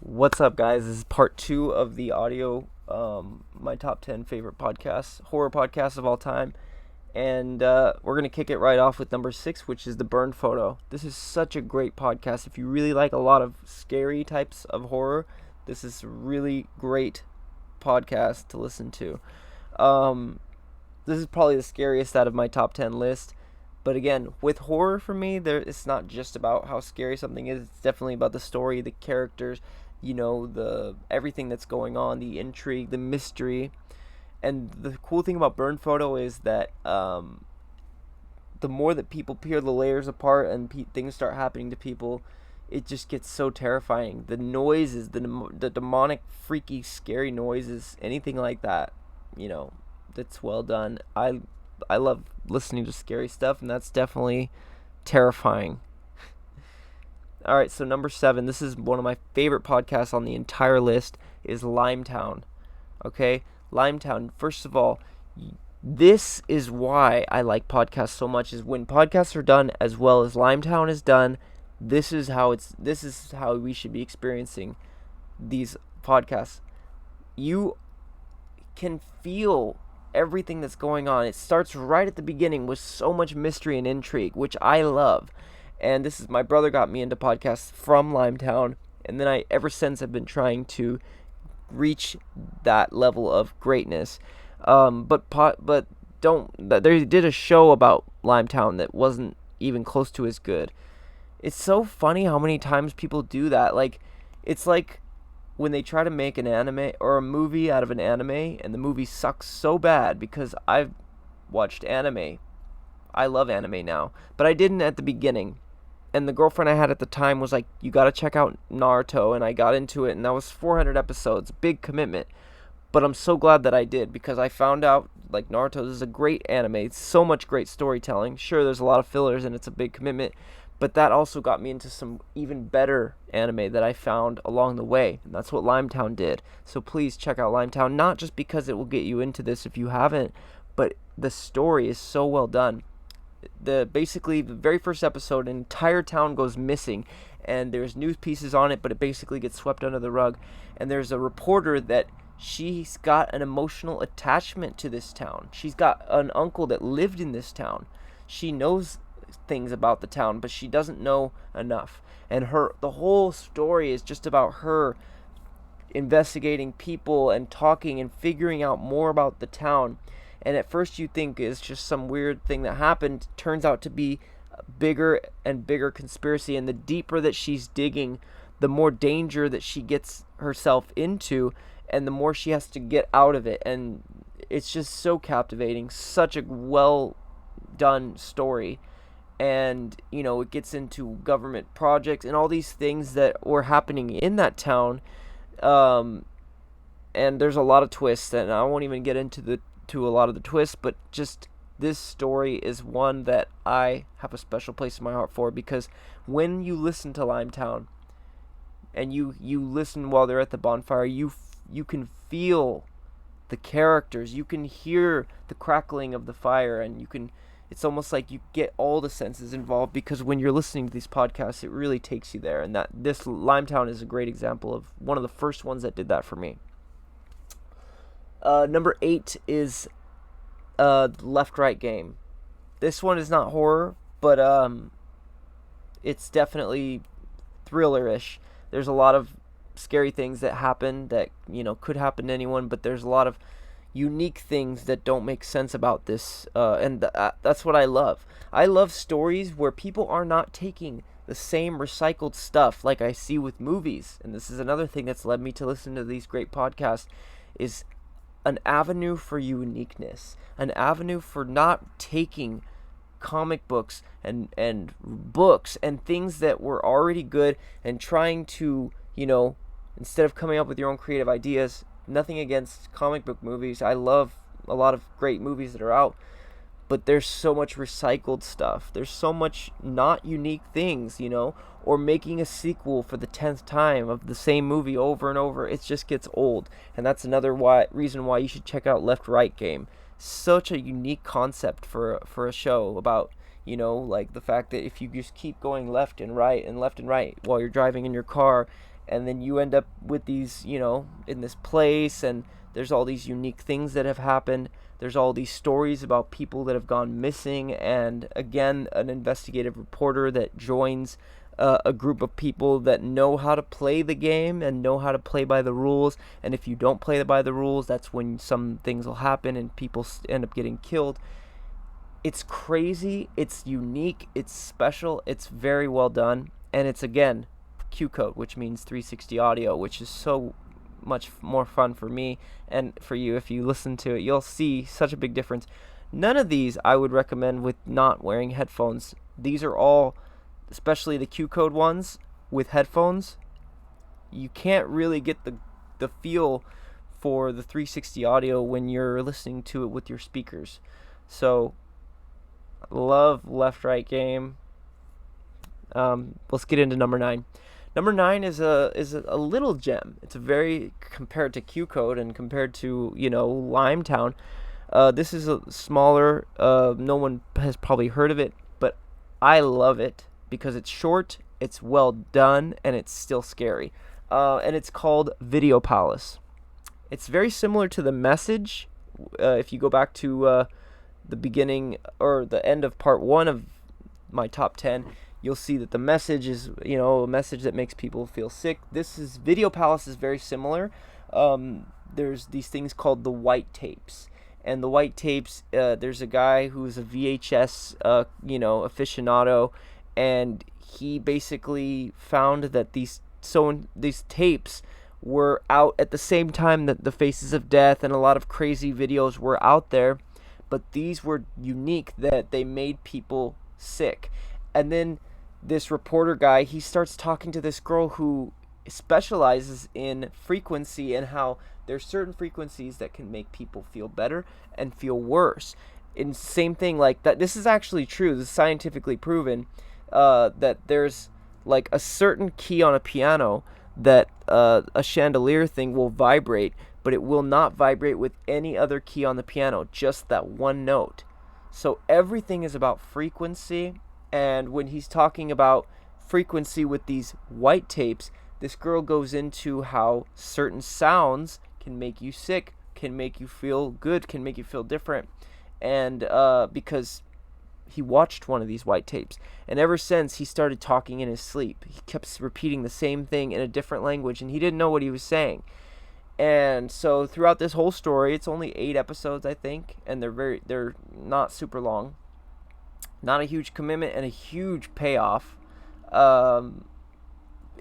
What's up, guys? This is part two of the audio, my top 10 favorite podcasts, horror podcasts of all time. And we're going to kick it right off with number six, which is The Burn Photo. This is such a great podcast. If you really like a lot of scary types of horror, this is a really great podcast to listen to. Um, this is probably the scariest out of my top 10 list. But again, with horror for me, it's not just about how scary something is. It's definitely about the story, the characters, the everything that's going on, the intrigue, the mystery. And the cool thing about Burn Photo is that the more that people peel the layers apart and things start happening to people, it just gets so terrifying. The noises, the demonic, freaky, scary noises, anything like that, that's well done. I love listening to scary stuff, and that's definitely terrifying. All right, so number seven, this is one of my favorite podcasts on the entire list, is Limetown. Okay, Limetown. First of all, this is why I like podcasts so much. Is when podcasts are done as well as Limetown is done. This is how we should be experiencing these podcasts. You can feel everything that's going on. It starts right at the beginning with so much mystery and intrigue, which I love. And this is my brother got me into podcasts from Limetown, and then ever since I've been trying to reach that level of greatness. But they did a show about Limetown that wasn't even close to as good. It's so funny how many times people do that. It's like when they try to make an anime or a movie out of an anime, and the movie sucks so bad because I've watched anime. I love anime now, but I didn't at the beginning. And the girlfriend I had at the time was like, you gotta check out Naruto, and I got into it, and that was 400 episodes, big commitment. But I'm so glad that I did, because I found out, like, Naruto is a great anime. It's so much great storytelling. Sure, there's a lot of fillers, and it's a big commitment, but that also got me into some even better anime that I found along the way, and that's what Limetown did. So please check out Limetown, not just because it will get you into this if you haven't, but the story is so well done. Basically the very first episode, an entire town goes missing, and there's news pieces on it, but it basically gets swept under the rug. And there's a reporter that she's got an emotional attachment to this town. She's got an uncle that lived in this town. She knows things about the town, but she doesn't know enough. And the whole story is just about her investigating people and talking and figuring out more about the town. And at first you think it's just some weird thing that happened. Turns out to be a bigger and bigger conspiracy. And the deeper that she's digging, the more danger that she gets herself into, and the more she has to get out of it. And it's just so captivating. Such a well done story. And, it gets into government projects and all these things that were happening in that town. And there's a lot of twists, and I won't even get into a lot of the twists, but just this story is one that I have a special place in my heart for, because when you listen to Limetown and you listen while they're at the bonfire, you can feel the characters, you can hear the crackling of the fire, and it's almost like you get all the senses involved, because when you're listening to these podcasts, it really takes you there. And that this Limetown is a great example of one of the first ones that did that for me. Number 8 is Left Right Game. This one is not horror, but it's definitely thriller-ish. There's a lot of scary things that happen that could happen to anyone, but there's a lot of unique things that don't make sense about this, and that's what I love. I love stories where people are not taking the same recycled stuff like I see with movies. And this is another thing that's led me to listen to these great podcasts, is an avenue for uniqueness, an avenue for not taking comic books and books and things that were already good and trying to, instead of coming up with your own creative ideas. Nothing against comic book movies. I love a lot of great movies that are out, but there's so much recycled stuff. There's so much not unique things, or making a sequel for the 10th time of the same movie over and over. It just gets old. And that's another reason why you should check out Left Right Game. Such a unique concept for a show about, like the fact that if you just keep going left and right while you're driving in your car, and then you end up with these, in this place, and there's all these unique things that have happened. There's all these stories about people that have gone missing, and again, an investigative reporter that joins a group of people that know how to play the game and know how to play by the rules. And if you don't play by the rules, that's when some things will happen and people end up getting killed. It's crazy, it's unique, it's special, it's very well done, and it's, again, Q code, which means 360 audio, which is so much more fun for me and for you. If you listen to it, you'll see such a big difference. None of these I would recommend with not wearing headphones. These are all, especially the Q code ones with headphones, you can't really get the feel for the 360 audio when you're listening to it with your speakers. So love left right game. Let's get into number 9. Number 9 is a little gem. It's a very, compared to Q code and compared to limetown, this is a smaller, no one has probably heard of it, but I love it because it's short, it's well done, and it's still scary. And it's called Video Palace. It's very similar to The Message. If you go back to the beginning or the end of part 1 of my top 10, you'll see that The Message is, a message that makes people feel sick. Video Palace is very similar. There's these things called the white tapes. And the white tapes, there's a guy who's a VHS, aficionado, and he basically found that these tapes were out at the same time that the Faces of Death and a lot of crazy videos were out there, but these were unique that they made people sick. And then this reporter guy, he starts talking to this girl who specializes in frequency and how there's certain frequencies that can make people feel better and feel worse. And same thing like that. This is actually true. This is scientifically proven that there's like a certain key on a piano that a chandelier thing will vibrate, but it will not vibrate with any other key on the piano, just that one note. So everything is about frequency. And when he's talking about frequency with these white tapes, this girl goes into how certain sounds can make you sick, can make you feel good, can make you feel different. And because he watched one of these white tapes, and ever since he started talking in his sleep, he kept repeating the same thing in a different language, and he didn't know what he was saying. And so throughout this whole story, it's only 8 episodes, I think, and they're not super long. Not a huge commitment and a huge payoff.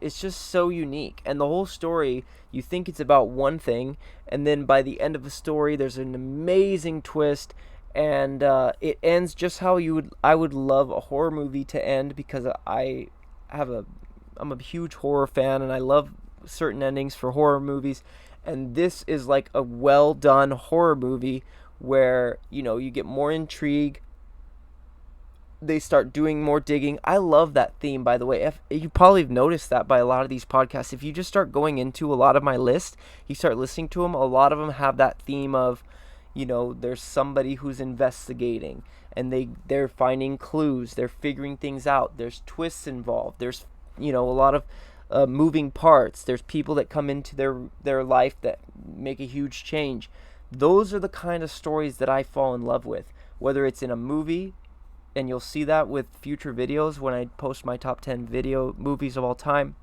It's just so unique. And the whole story, you think it's about one thing, and then by the end of the story, there's an amazing twist, and it ends just how I would love a horror movie to end, because I'm a huge horror fan, and I love certain endings for horror movies. And this is like a well done horror movie where, you get more intrigue. They start doing more digging. I love that theme, by the way. You probably have noticed that by a lot of these podcasts. If you just start going into a lot of my list, you start listening to them, a lot of them have that theme of, there's somebody who's investigating, and they're finding clues, they're figuring things out, there's twists involved, there's, a lot of moving parts, there's people that come into their life that make a huge change. Those are the kind of stories that I fall in love with, whether it's in a movie, and you'll see that with future videos when I post my top 10 video movies of all time.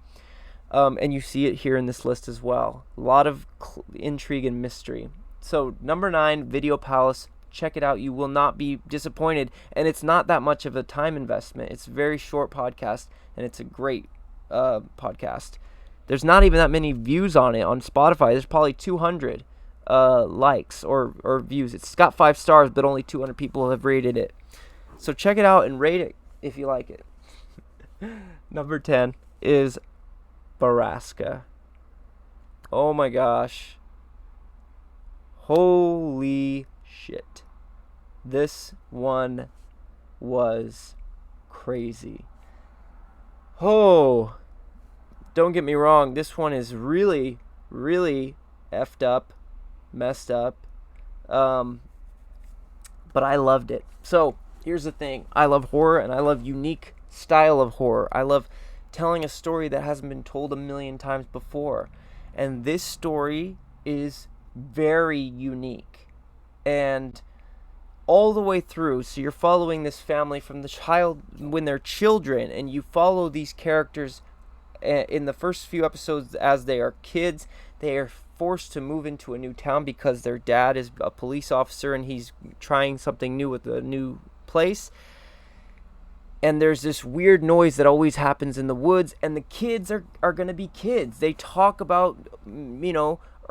And you see it here in this list as well. A lot of intrigue and mystery. So number 9, Video Palace. Check it out. You will not be disappointed. And it's not that much of a time investment. It's a very short podcast, and it's a great podcast. There's not even that many views on it on Spotify. There's probably 200 likes or views. It's got 5 stars, but only 200 people have rated it. So check it out and rate it if you like it. Number 10 is Braska. Oh my gosh. Holy shit. This one was crazy. Oh, don't get me wrong. This one is really, really effed up, messed up. But I loved it. So, here's the thing. I love horror, and I love unique style of horror. I love telling a story that hasn't been told a million times before. And this story is very unique. And all the way through, so you're following this family from the child when they're children, and you follow these characters in the first few episodes as they are kids. They are forced to move into a new town because their dad is a police officer and he's trying something new with a new place. And there's this weird noise that always happens in the woods, and the kids are going to be kids. They talk about,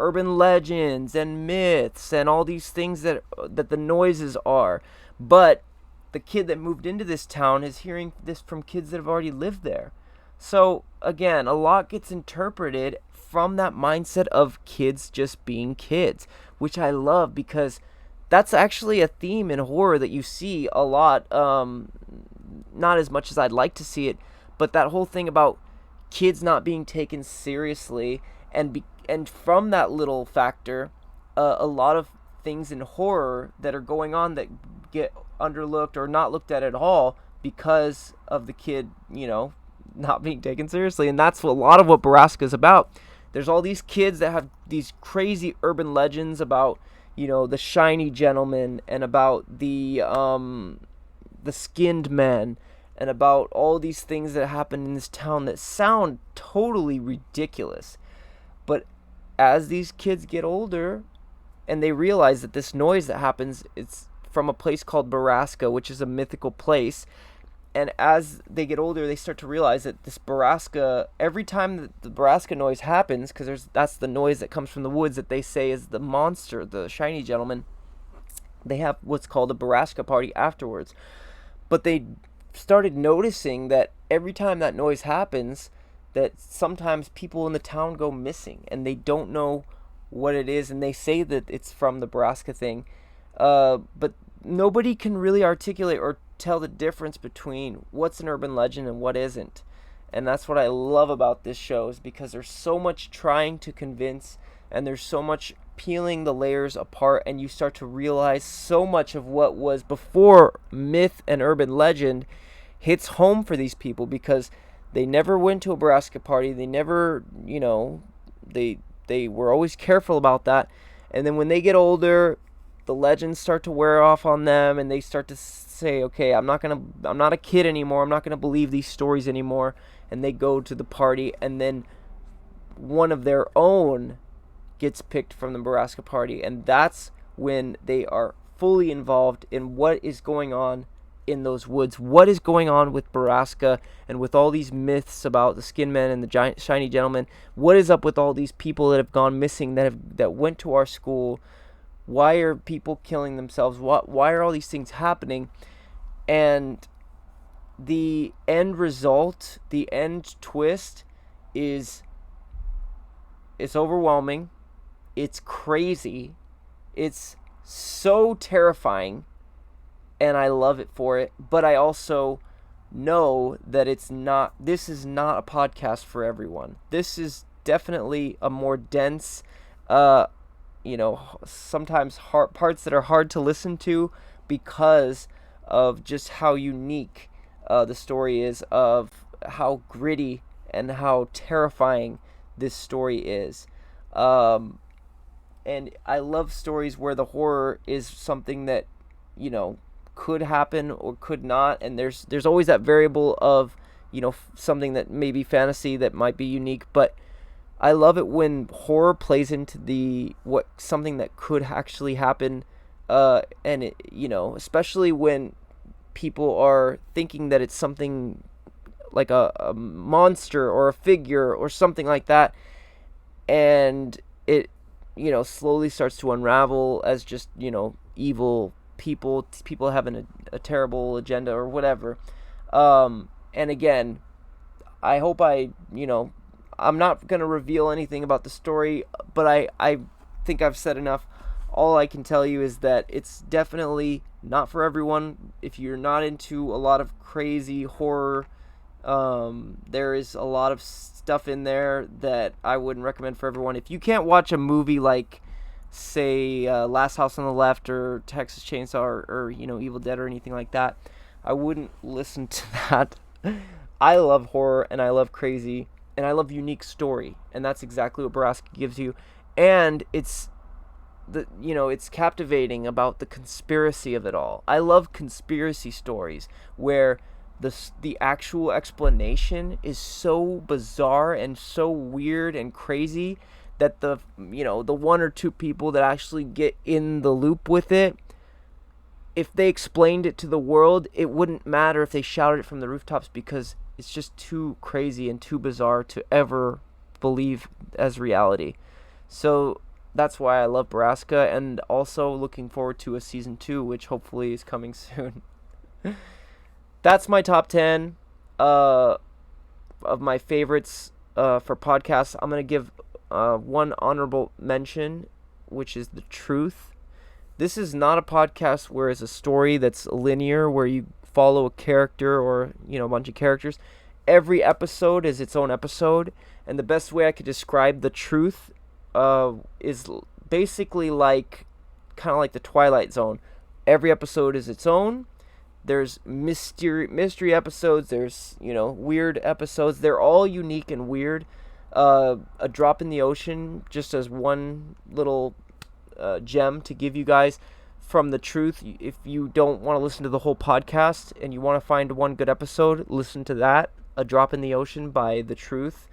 urban legends and myths and all these things that the noises are. But the kid that moved into this town is hearing this from kids that have already lived there. So again, a lot gets interpreted from that mindset of kids just being kids, which I love, because that's actually a theme in horror that you see a lot. Not as much as I'd like to see it, but that whole thing about kids not being taken seriously, and from that little factor, a lot of things in horror that are going on that get underlooked or not looked at all because of the kid, not being taken seriously. And that's a lot of what Braska is about. There's all these kids that have these crazy urban legends about, the shiny gentleman, and about the skinned men, and about all these things that happen in this town that sound totally ridiculous. But as these kids get older and they realize that this noise that happens, it's from a place called Braska, which is a mythical place. And as they get older, they start to realize that this Braska, every time that the Braska noise happens, because that's the noise that comes from the woods that they say is the monster, the shiny gentleman, they have what's called a Braska party afterwards. But they started noticing that every time that noise happens, that sometimes people in the town go missing and they don't know what it is, and they say that it's from the Braska thing, but nobody can really articulate or tell the difference between what's an urban legend and what isn't. And that's what I love about this show, is because there's so much trying to convince, and there's so much peeling the layers apart, and you start to realize so much of what was before myth and urban legend hits home for these people, because they never went to a Braska party. They never, they were always careful about that. And then when they get older, the legends start to wear off on them, and they start to say, okay, I'm not a kid anymore. I'm not going to believe these stories anymore. And they go to the party, and then one of their own gets picked from the Braska party, and that's when they are fully involved in what is going on in those woods, what is going on with Braska, and with all these myths about the skin men and the giant shiny gentleman. What is up with all these people that have gone missing, that went to our school? Why are people killing themselves? Why are all these things happening? And the end result, the end twist, it's overwhelming. It's crazy. It's so terrifying, and I love it for it. But I also know that this is not a podcast for everyone. This is definitely a more dense, sometimes parts that are hard to listen to, because of just how unique the story is, of how gritty and how terrifying this story is. And I love stories where the horror is something that, could happen or could not. And there's always that variable of, something that may be fantasy that might be unique. But I love it when horror plays into something that could actually happen. And it, especially when people are thinking that it's something like a monster or a figure or something like that. And it, slowly starts to unravel as just, evil people having a terrible agenda or whatever. And again, I hope I'm not going to reveal anything about the story, but I think I've said enough. All I can tell you is that it's definitely not for everyone. If you're not into a lot of crazy horror, there is a lot of stuff in there that I wouldn't recommend for everyone. If you can't watch a movie like, say, Last House on the Left or Texas Chainsaw or Evil Dead or anything like that, I wouldn't listen to that. I love horror, and I love crazy, and I love unique story, and that's exactly what Braska gives you. And it's it's captivating about the conspiracy of it all. I love conspiracy stories where the actual explanation is so bizarre and so weird and crazy that the one or two people that actually get in the loop with it, if they explained it to the world, it wouldn't matter if they shouted it from the rooftops, because it's just too crazy and too bizarre to ever believe as reality. So that's why I love Braska, and also looking forward to a season 2, which hopefully is coming soon. That's my top 10 of my favorites for podcasts. I'm going to give one honorable mention, which is The Truth. This is not a podcast where it's a story that's linear, where you follow a character or, a bunch of characters. Every episode is its own episode, and the best way I could describe The Truth is basically kind of like the Twilight Zone. Every episode is its own. There's mystery episodes. There's weird episodes. They're all unique and weird. A drop in the ocean, just as one little gem to give you guys from The Truth. If you don't want to listen to the whole podcast and you want to find one good episode, listen to that. A Drop in the Ocean by The Truth.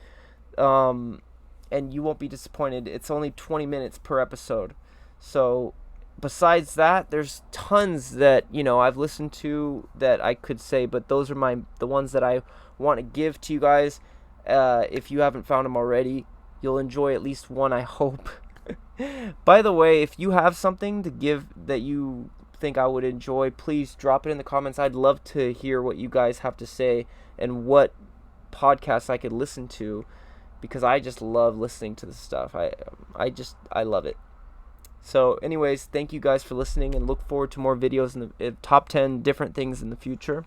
And you won't be disappointed. It's only 20 minutes per episode. So besides that, there's tons that I've listened to that I could say, but those are the ones that I want to give to you guys. If you haven't found them already, you'll enjoy at least one, I hope. By the way, if you have something to give that you think I would enjoy, please drop it in the comments. I'd love to hear what you guys have to say and what podcasts I could listen to, because I just love listening to this stuff. I love it. So anyways, thank you guys for listening, and look forward to more videos in the top 10 different things in the future.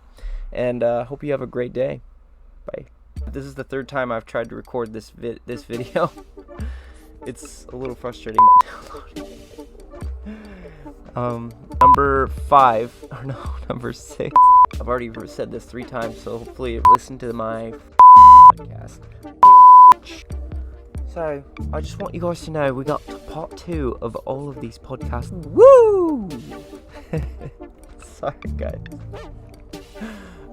And hope you have a great day. Bye. This is the third time I've tried to record this video. It's a little frustrating. Number 5, or no, number 6. I've already said this 3 times, so hopefully listen to my podcast. So, I just want you guys to know we got part 2 of all of these podcasts. Woo! Sorry, guys.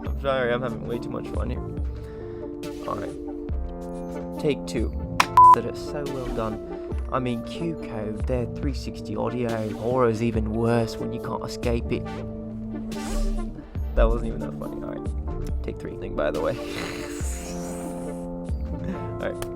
I'm sorry, I'm having way too much fun here. Alright. Take 2. That are so well done. I mean, Q-Code, their 360 audio. Horror's even worse when you can't escape it. That wasn't even that funny. Alright. Take 3 thing, by the way. Alright.